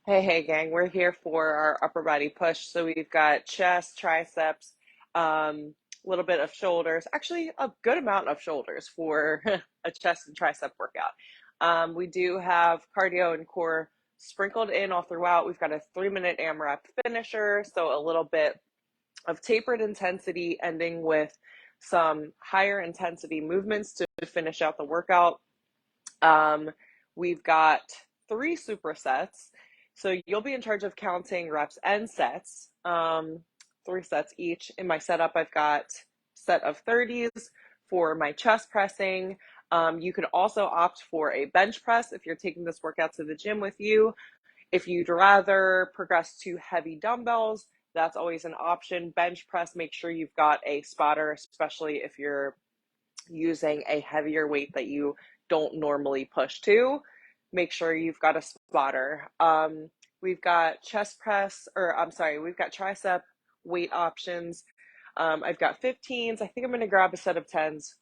Hey, gang, we're here for our upper body push. So we've got chest, triceps, a little bit of shoulders, actually a good amount of shoulders for a chest and tricep workout. We do have cardio and core sprinkled in all throughout. We've got a 3-minute AMRAP finisher, so a little bit of tapered intensity ending with some higher intensity movements to finish out the workout. Um, we've got 3 supersets. So you'll be in charge of counting reps and sets, 3 sets each. In my setup, I've got set of 30s for my chest pressing. You can also opt for a bench press if you're taking this workout to the gym with you. If you'd rather progress to heavy dumbbells, that's always an option. Bench press, make sure you've got a spotter, especially if you're using a heavier weight that you don't normally push to. Make sure you've got a spotter. We've got chest press, or I'm sorry, we've got tricep weight options. I've got 15s. I think I'm going to grab a set of 10s.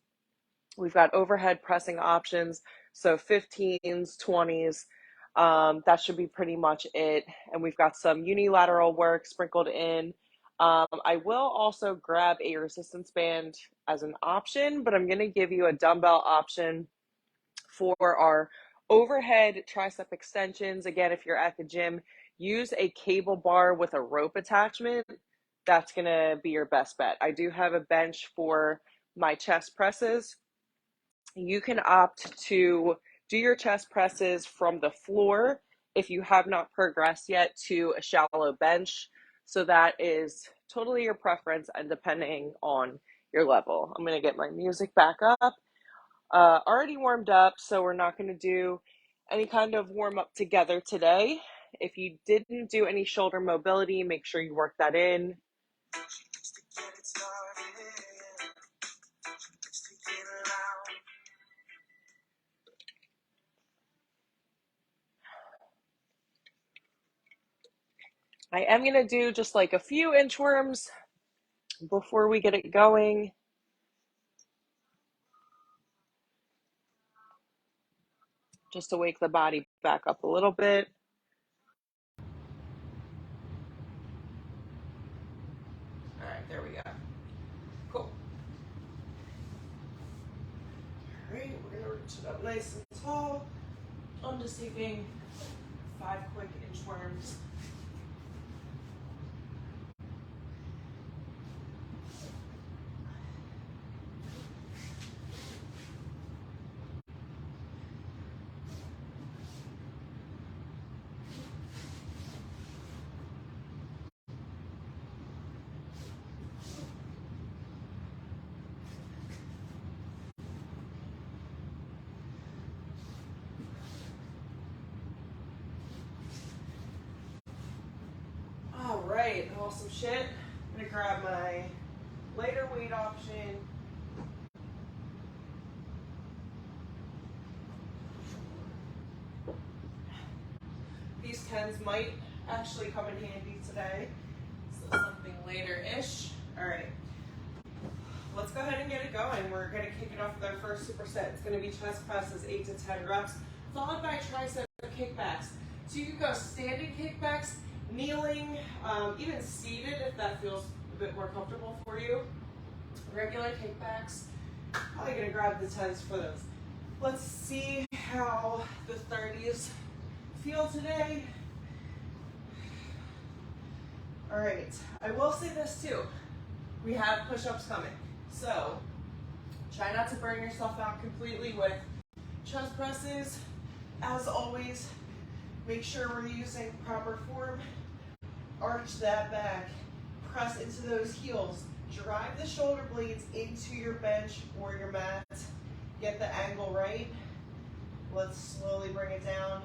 We've got overhead pressing options, so 15s, 20s. That should be pretty much it. And we've got some unilateral work sprinkled in. I will also grab a resistance band as an option, but I'm going to give you a dumbbell option for our overhead tricep extensions. Again, if you're at the gym, use a cable bar with a rope attachment. That's going to be your best bet. I do have a bench for my chest presses. You can opt to do your chest presses from the floor if you have not progressed yet to a shallow bench. So that is totally your preference and depending on your level. I'm going to get my music back up. Already warmed up, so we're not going to do any kind of warm up together today. If you didn't do any shoulder mobility, make sure you work that in. I am going to do just like a few inchworms before we get it going. Just to wake the body back up a little bit. All right, there we go. Cool. All right, we're going to reach it up nice and tall. I'm just taking 5 quick inchworms. All right, awesome shit. I'm gonna grab my lighter weight option. These 10s might actually come in handy today. So something later-ish. All right, let's go ahead and get it going. We're gonna kick it off with our first superset. It's gonna be chest presses, 8 to 10 reps, followed by tricep kickbacks. So you can go standing kickbacks, kneeling, even seated if that feels a bit more comfortable for you. Regular kickbacks. Probably gonna grab the 10s for those. Let's see how the 30s feel today. All right, I will say this too. We have push-ups coming. So try not to burn yourself out completely with chest presses. As always, make sure we're using proper form. Arch that back, press into those heels. Drive the shoulder blades into your bench or your mat. Get the angle right. Let's slowly bring it down.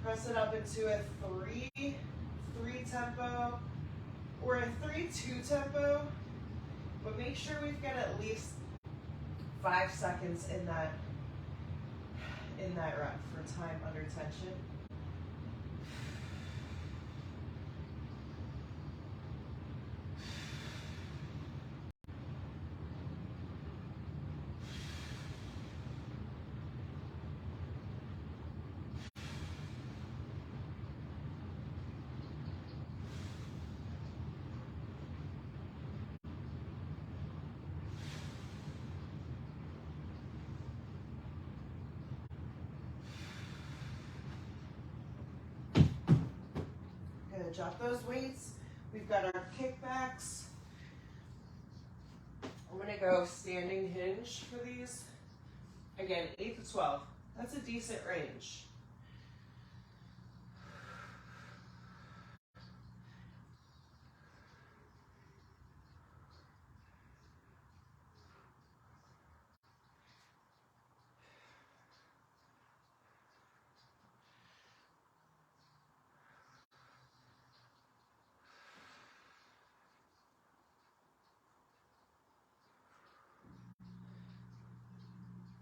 Press it up into a 3-3 tempo or a 3-2 tempo. But make sure we've got at least 5 seconds in that rep for time under tension. switch up those weights. We've got our kickbacks. I'm going to go standing hinge for these. Again, 8 to 12. That's a decent range.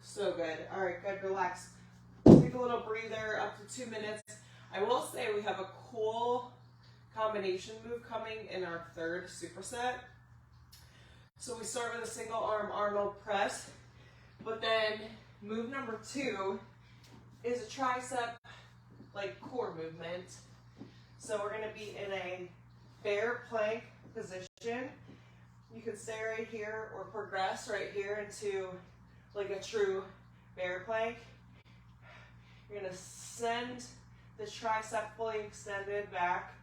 So good. All right, good. Relax. Take a little breather, up to 2 minutes. I will say we have a cool combination move coming in our third superset. So we start with a single arm Arnold press, but then move number 2 is a tricep like core movement. So we're going to be in a bear plank position. You can stay right here or progress right here into like a true bear plank. You're going to send the tricep fully extended back.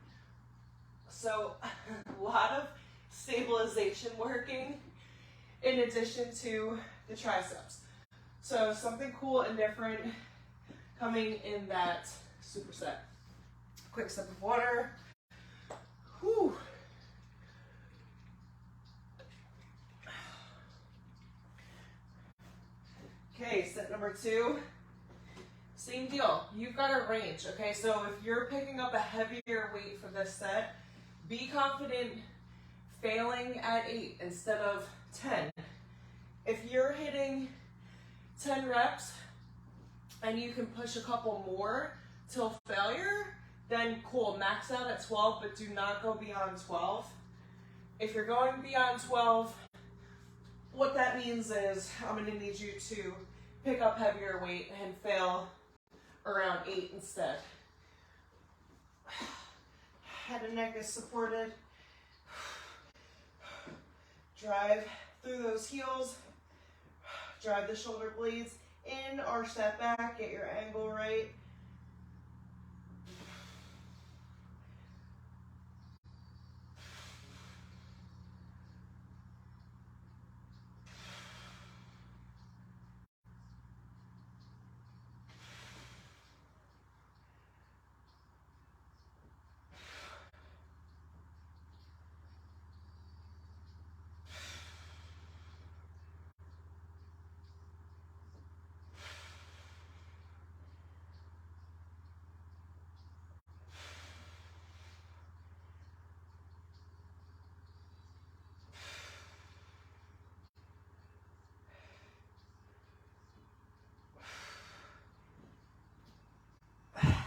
So a lot of stabilization working in addition to the triceps. So something cool and different coming in that superset. Quick sip of water. Whew. Okay, set number 2. Same deal. You've got a range, okay? So if you're picking up a heavier weight for this set, be confident failing at 8 instead of 10. If you're hitting 10 reps and you can push a couple more till failure, then cool, max out at 12, but do not go beyond 12. If you're going beyond 12, what that means is I'm going to need you to pick up heavier weight and fail around 8 instead. Head and neck is supported. Drive through those heels. Drive the shoulder blades in or step back. Get your angle right.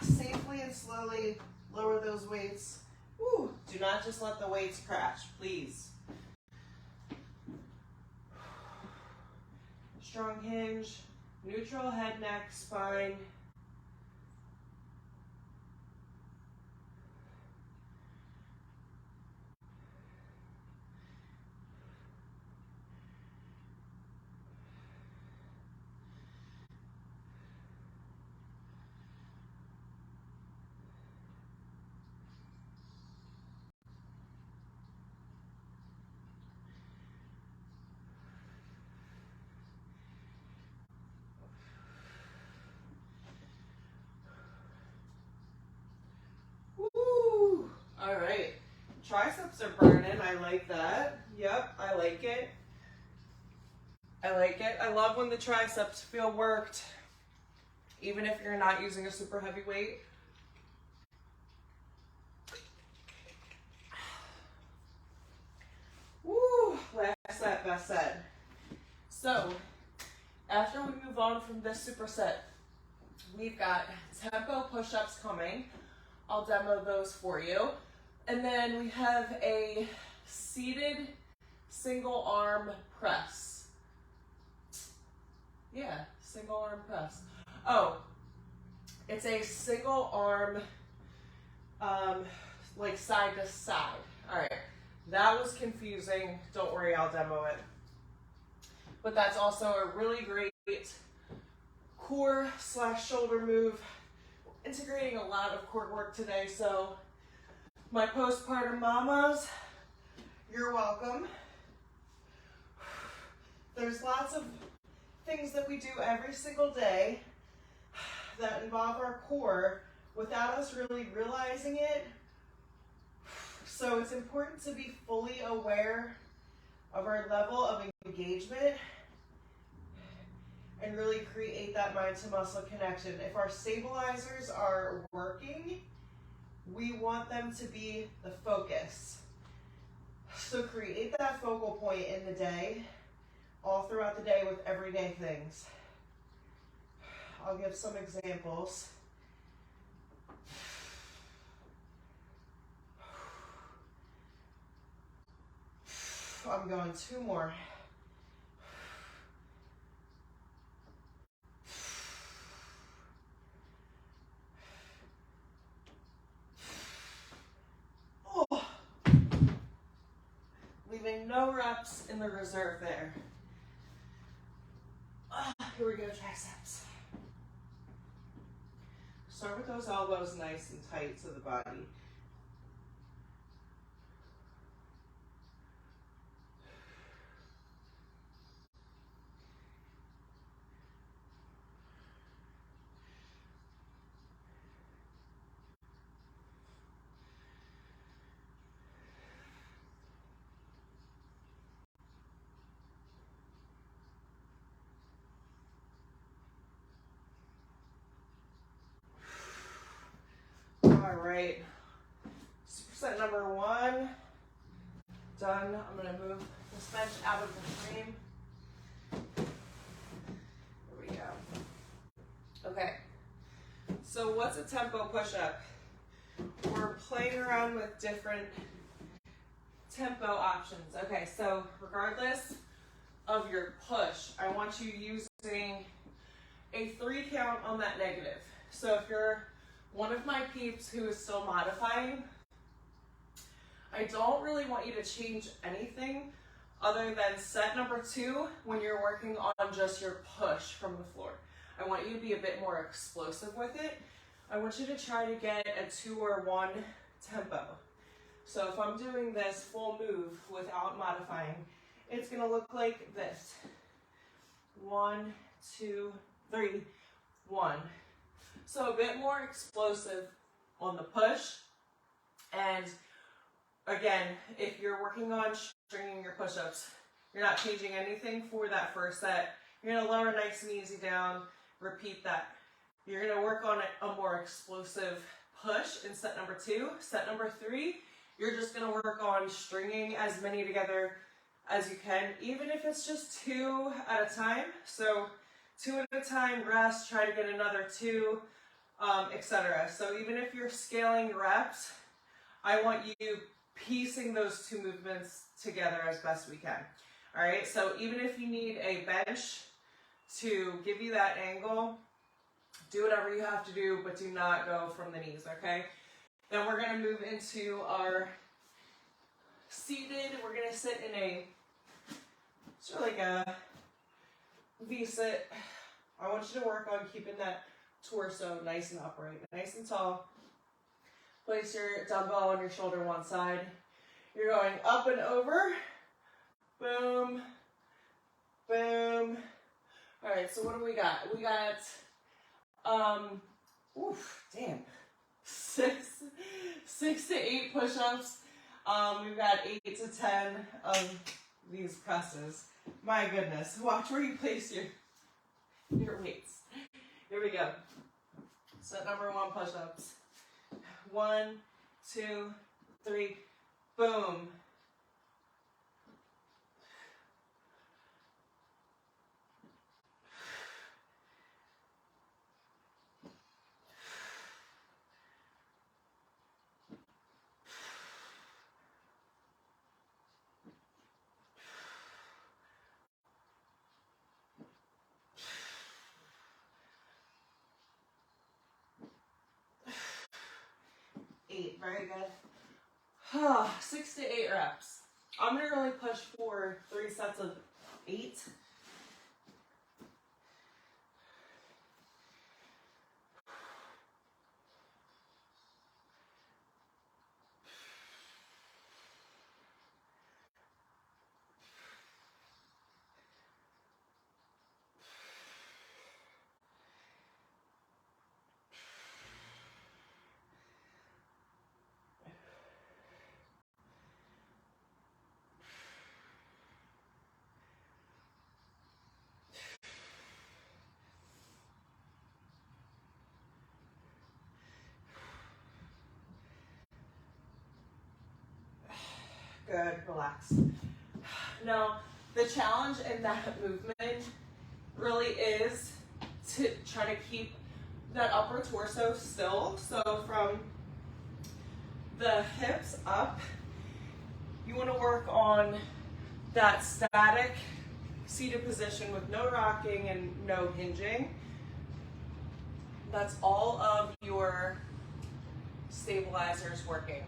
Safely and slowly lower those weights. Woo. Do not just let the weights crash, please. Strong hinge, neutral head, neck, spine. Woo! All right. Triceps are burning. I like that. Yep, I like it. I like it. I love when the triceps feel worked, even if you're not using a super heavy weight. Woo! Last set, best set. So, after we move on from this superset, we've got tempo push-ups coming. I'll demo those for you. And then we have a seated single arm press. Yeah, single arm press. Oh, it's a single arm, like side to side. All right, that was confusing. Don't worry, I'll demo it. But that's also a really great core / shoulder move. Integrating a lot of core work today, so My postpartum mamas, you're welcome. There's lots of things that we do every single day that involve our core without us really realizing it. So it's important to be fully aware of our level of engagement and really create that mind to muscle connection. If our stabilizers are working, we want them to be the focus. So create that focal point in the day, all throughout the day with everyday things. I'll give some examples. I'm going 2 more. Oh. Leaving no reps in the reserve there. Here we go, triceps. Start with those elbows nice and tight to the body. All right, set number 1, done. I'm gonna move this bench out of the frame. There we go. Okay, so what's a tempo push-up? We're playing around with different tempo options. Okay, so regardless of your push, I want you using a 3 count on that negative. So if you're one of my peeps who is still modifying, I don't really want you to change anything other than set number 2 when you're working on just your push from the floor. I want you to be a bit more explosive with it. I want you to try to get a 2 or 1 tempo. So if I'm doing this full move without modifying, it's gonna look like this. 1, 2, 3, 1. So a bit more explosive on the push. And again, if you're working on stringing your push-ups, you're not changing anything for that first set. You're gonna lower nice and easy down, repeat that. You're gonna work on a more explosive push in set number 2. Set number 3, you're just gonna work on stringing as many together as you can, even if it's just 2 at a time. So 2 at a time, rest, try to get another 2, etc. So even if you're scaling reps, I want you piecing those 2 movements together as best we can. All right, so even if you need a bench to give you that angle, do whatever you have to do, but do not go from the knees, okay? Then we're gonna move into our seated. We're gonna sit in a, sort of like a V-sit. I want you to work on keeping that torso nice and upright, nice and tall. Place your dumbbell on your shoulder one side. You're going up and over. Boom, boom. All right, so what do we got? We got, damn, six to 8 push-ups. We've got 8 to 10 of these presses. My goodness, watch where you place your weights. Here we go. Set number 1 push-ups. 1, 2, 3, boom. Very good. 6 to 8 reps. I'm going to really push for 3 sets of 8. Good, relax. Now, the challenge in that movement really is to try to keep that upper torso still. So from the hips up, you want to work on that static seated position with no rocking and no hinging. That's all of your stabilizers working.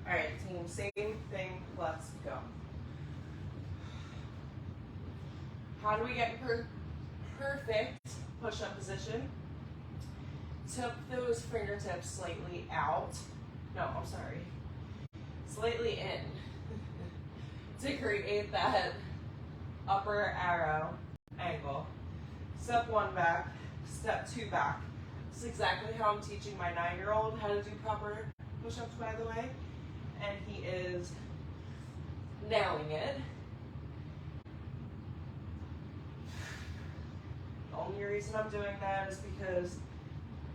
All right, team, same thing, let's go. How do we get in perfect push-up position? Tip those fingertips slightly out. No, I'm sorry. Slightly in to create that upper arrow angle. Step 1 back, step 2 back. This is exactly how I'm teaching my 9-year-old how to do proper push-ups, by the way. And he is nailing it. The only reason I'm doing that is because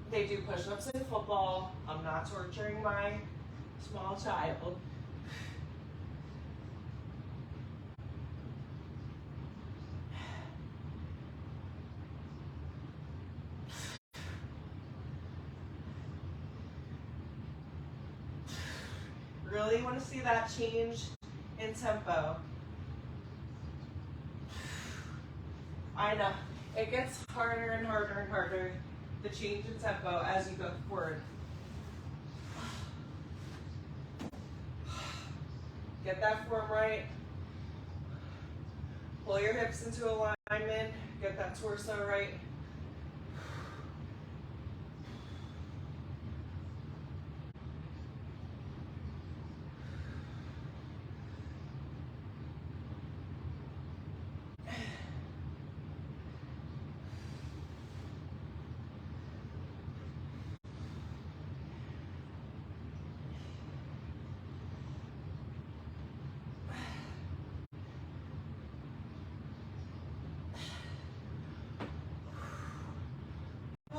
they do push-ups in football. I'm not torturing my small child. Really want to see that change in tempo. I know, it gets harder and harder and harder, the change in tempo as you go forward. Get that form right. Pull your hips into alignment. Get that torso right.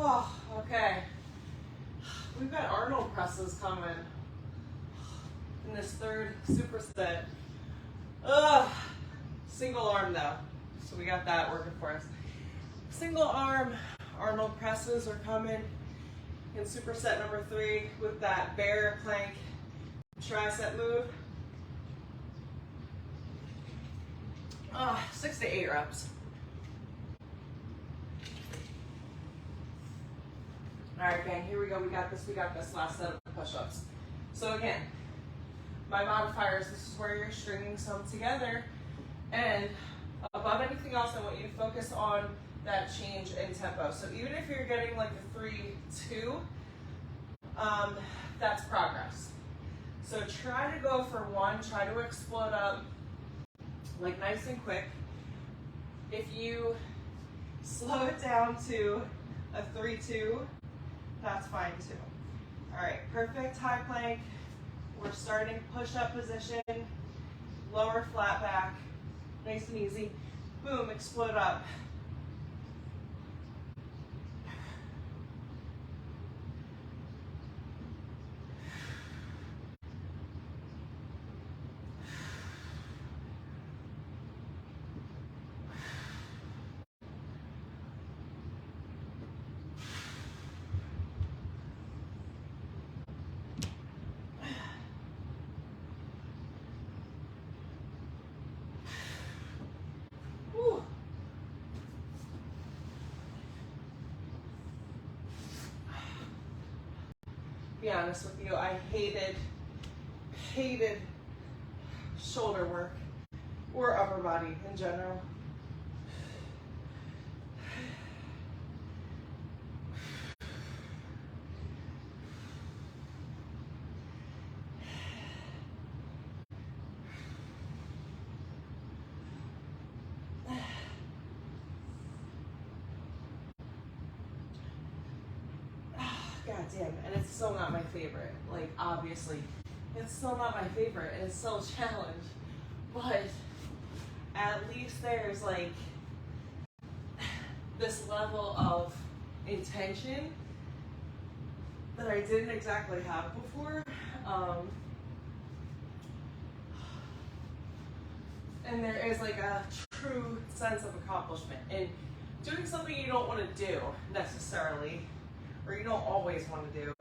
Oh, okay. We've got Arnold presses coming in this third superset. Single arm though, so we got that working for us. Single arm Arnold presses are coming in superset number 3 with that bear plank tricep move. 6 to 8 reps. All right, gang, here we go. We got this. Last set of push-ups. So again, my modifiers, this is where you're stringing some together. And above anything else, I want you to focus on that change in tempo. So even if you're getting like a 3-2, that's progress. So try to go for 1, try to explode up like nice and quick. If you slow it down to a 3-2, that's fine too. All right, perfect high plank. We're starting push-up position, lower flat back, nice and easy. Boom, explode up. Be honest with you, I hated shoulder work or upper body in general. God damn, and it's still not my favorite. Like, obviously, it's still not my favorite, and it's still a challenge. but at least there's like this level of intention that I didn't exactly have before. And there is like a true sense of accomplishment in doing something you don't want to do necessarily, or you don't always want to do,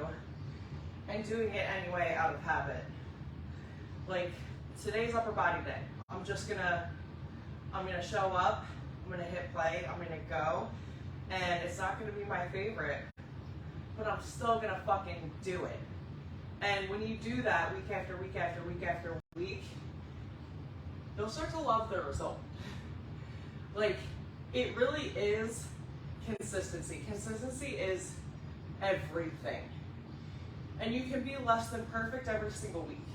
and doing it anyway out of habit. Like today's upper body day. I'm gonna show up, I'm gonna hit play, I'm gonna go, and it's not gonna be my favorite, but I'm still gonna fucking do it. And when you do that week after week after week after week, you'll start to love the result. Like, it really is consistency. Consistency is everything. And you can be less than perfect every single week.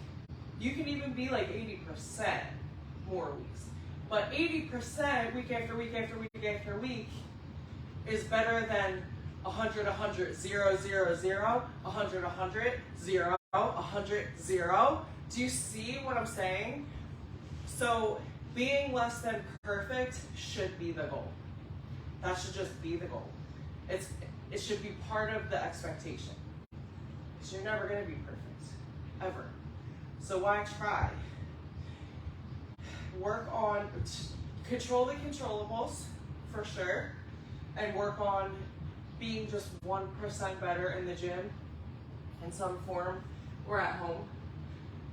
You can even be like 80% more weeks. But 80% week after week after week after week is better than 100, 100, 0, 0, 0, 100, 100, 0, 100, 0. Do you see what I'm saying? So being less than perfect should be the goal. That should just be the goal. It should be part of the expectation. Because you're never going to be perfect, ever. So why try? Work on, control the controllables, for sure, and work on being just 1% better in the gym in some form or at home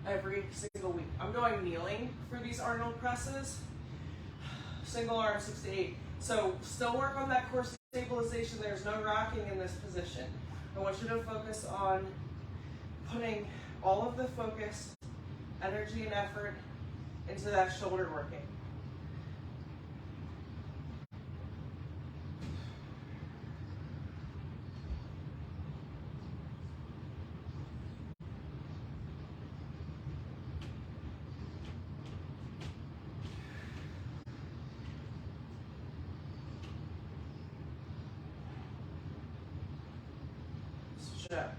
every single week. I'm going kneeling for these Arnold presses, single arm 6 to 8. So still work on that core stabilization. There's no rocking in this position. I want you to focus on putting all of the focus, energy, and effort into that shoulder working. Switch it up.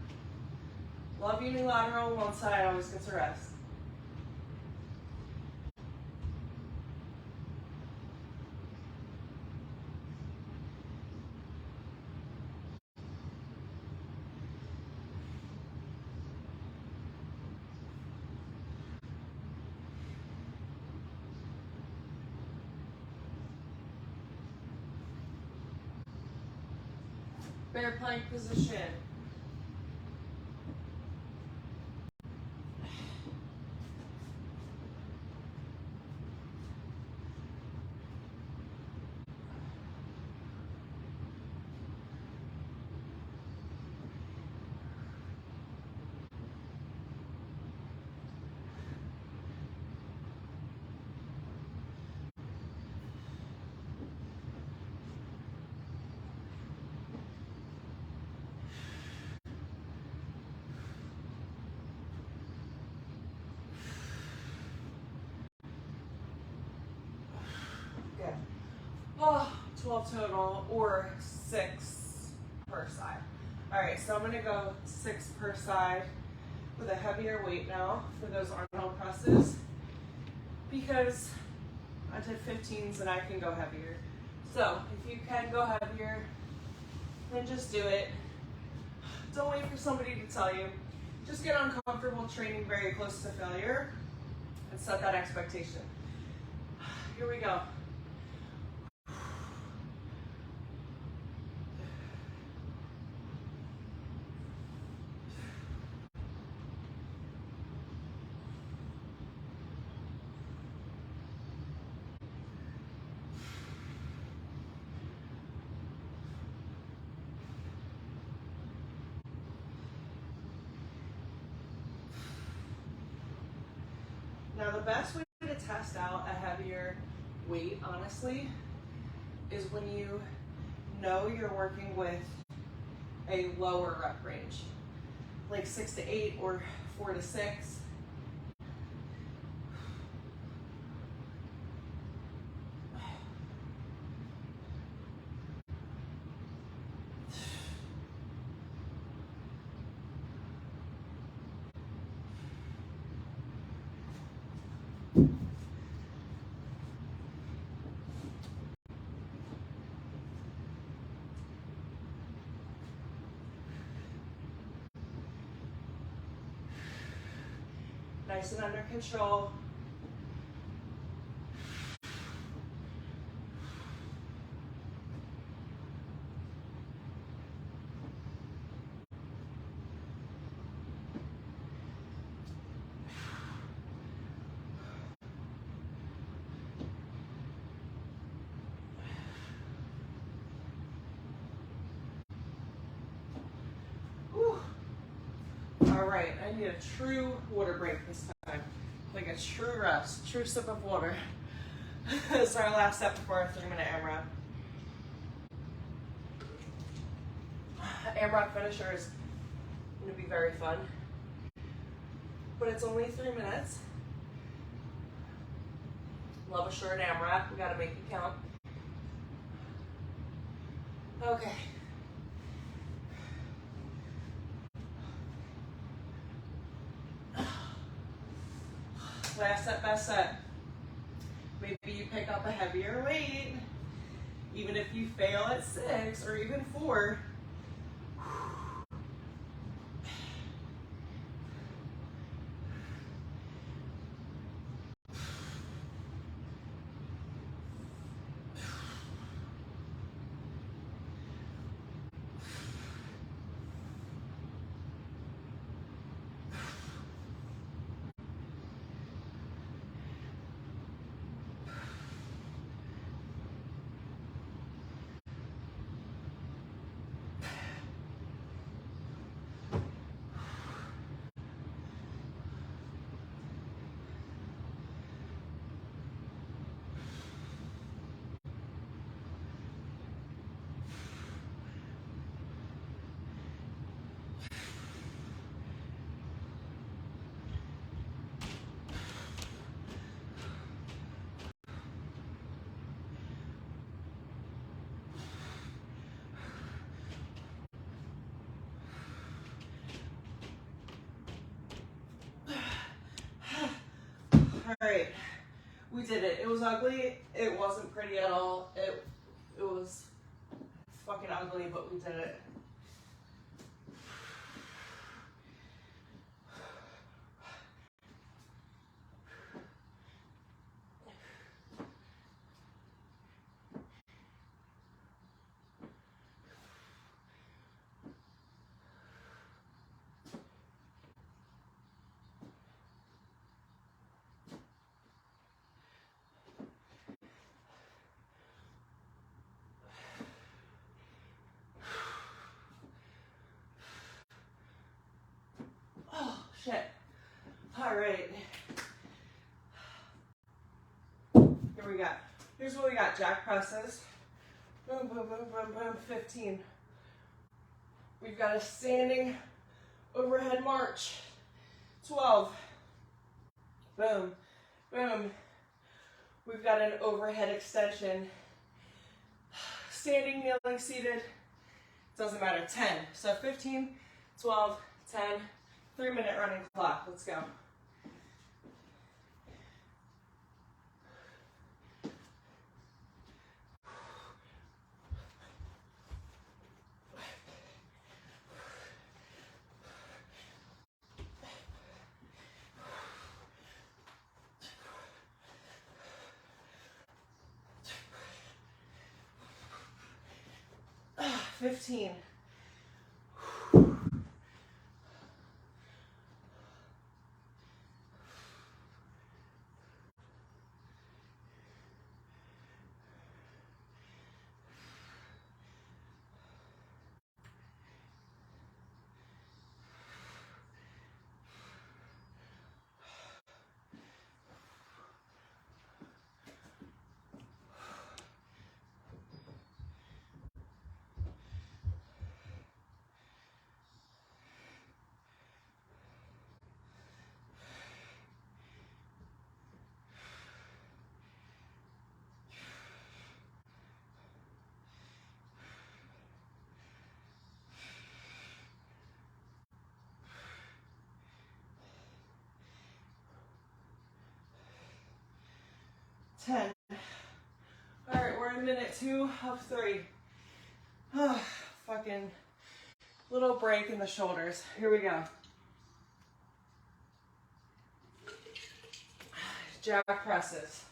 Love unilateral, one side always gets a rest. Bear plank position. Good. Oh, 12 total, or 6 per side. All right, so I'm gonna go 6 per side with a heavier weight now for those Arnold presses, because I did 15s and I can go heavier. So if you can go heavier, then just do it. Don't wait for somebody to tell you. Just get uncomfortable training very close to failure and set that expectation. Here we go. Now the best way to test out a heavier weight, honestly, is when you know you're working with a lower rep range, like 6 to 8 or 4 to 6. Nice and under control. Whew. All right, I need a true water break this time. Like a true rest, true sip of water. This is our last step before our 3-minute AMRAP. AMRAP finisher is going to be very fun, but it's only 3 minutes. Love a short AMRAP. We got to make it count. Okay. Last set, best set. Maybe you pick up a heavier weight. Even if you fail at 6 or even 4. All right, we did it. It was ugly. It wasn't pretty at all. It was fucking ugly, but we did it. Oh, shit. All right. Here we go. Here's what we got. Jack presses. Boom, boom, boom, boom, boom. 15. We've got a standing overhead march. 12. Boom, boom. We've got an overhead extension. Standing, kneeling, seated. Doesn't matter. 10. So 15, 12, 10. 3-minute running clock. Let's go. Ah, 15. 10. All right, we're in minute 2 of 3. Oh, fucking little break in the shoulders. Here we go. jack presses.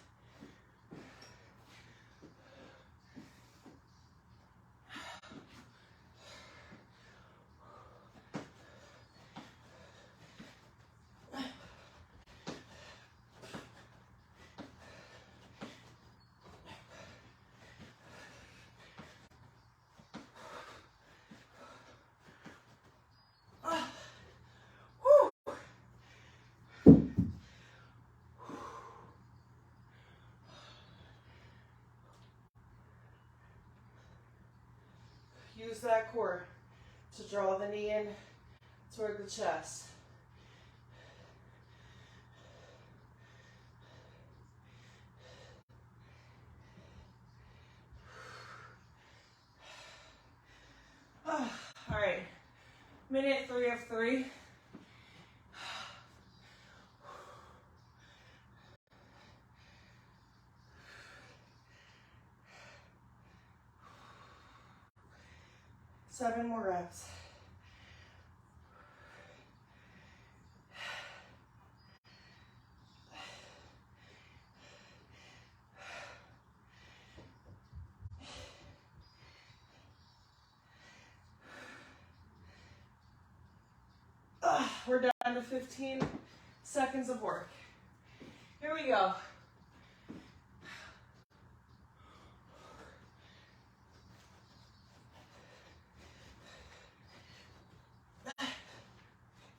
Use that core to draw the knee in toward the chest. All right, minute 3 of 3. Seven more reps. We're down to 15 seconds of work. Here we go.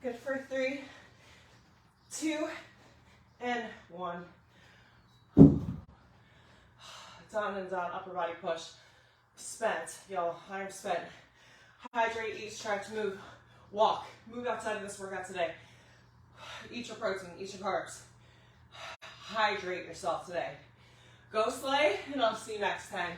Good for 3, 2, and 1. Down and down, upper body push. Spent, y'all, I'm spent. Hydrate, eat, try to move. Walk, move outside of this workout today. Eat your protein, eat your carbs. Hydrate yourself today. Go slay, and I'll see you next time.